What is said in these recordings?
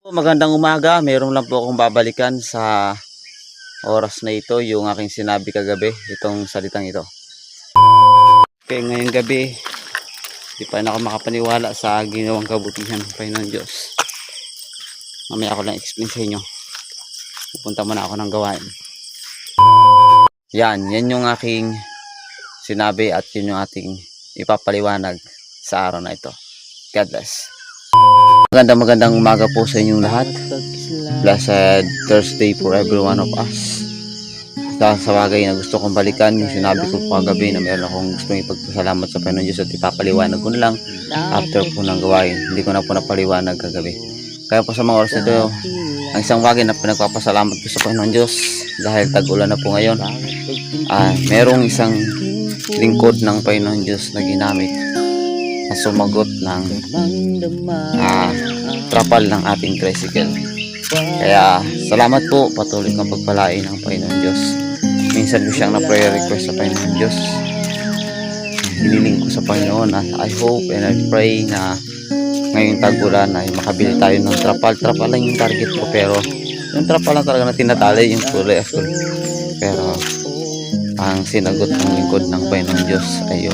Magandang umaga, mayroon lang po akong babalikan sa oras na ito, yung aking sinabi kagabi, itong salitang ito. Okay, ngayong gabi, di pa na ako makapaniwala sa ginawang kabutihan ng Panginoon Diyos. Mamaya ako lang explain sa inyo. Pupunta muna ako ng gawain. Yan yung aking sinabi at yun yung ating ipapaliwanag sa araw na ito. God bless. Magandang umaga po sa inyong lahat. Blessed Thursday for every one of us. Dahil sa bagay na gusto kong balikan, yung sinabi ko po kagabi na meron akong gustong ipagpasalamat sa Panginoon Diyos at ipapaliwanag ko na lang after po ng gawain. Hindi ko na po napaliwanag kagabi. Kaya po sa mga oras na ito, ang isang bagay na pinagpapasalamat ko sa Panginoon Diyos dahil tag-ulan na po ngayon, merong isang lingkod ng Panginoon Diyos na ginamit na sumagot ng trapal ng ating tricycle. Kaya salamat po, patuloy kang pagpalain ng Panginoon Diyos. Minsan ko siyang na-prayer request sa Panginoon Diyos. Hiniling ko sa Panginoon at I hope and I pray na ngayong tag-ulan ay makabili tayo ng trapal. Trapal lang yung target ko, pero yung trapal lang talaga na tinatali yung kulay azul. Pero ang sinagot ng lingkod ng Panginoon Diyos ay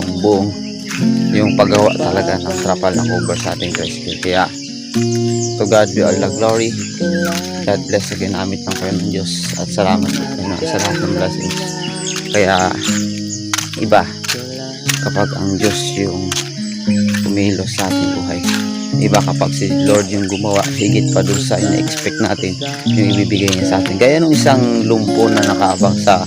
yung paggawa talaga ng trapal na cover sa ating tricycle. Kaya to God be all the glory. God bless sa ginamit ng Panginoon Diyos at salamat po Panginoon sa lahat ng blessings. Kaya iba kapag ang Diyos yung kumilos sa ating buhay. Iba kapag si Lord yung gumawa higit pa doon sa ina-expect natin yung ibibigay niya sa atin. Gaya nung isang lumpo na nakaabang sa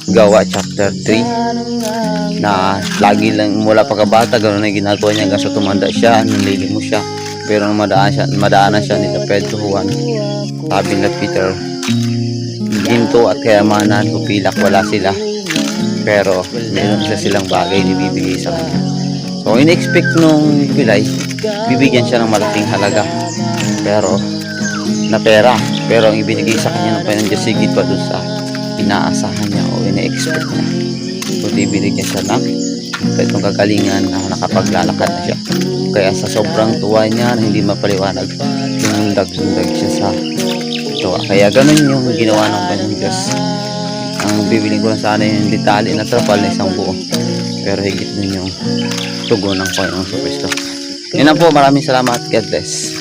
Gawa chapter 3 na lagi lang mula pagkabata ganoon na ginagawa niya hanggang sa tumanda siya, nanlilimos siya. Pero nung madaanan siya nila Pedro, Juan, sabi nila Peter, ginto at kayamanan upilak wala sila, pero meron silang bagay na ibibigay sa kanya. So in-expect nung bilay, bibigyan siya ng malaking halaga pero na pera, pero ang ibinigay sa kanya ng Panginoon Diyos higit pa doon sa inaasahan niya o ina-expect niya. Kundi binigyan siya ng itong kagalingan na nakapaglalakad na siya. Kaya sa sobrang tuwa niya na hindi mapaliwanag, lumundag-lundag siya sa tuwa. Kaya ganun yung ginawa ng Panginoon Diyos. Ang bibiling ko lang sana yung detali na trapal na isang buo, pero higit nun yung tugon ng Panginoon sa Kristo. Yun na po, maraming salamat. God bless.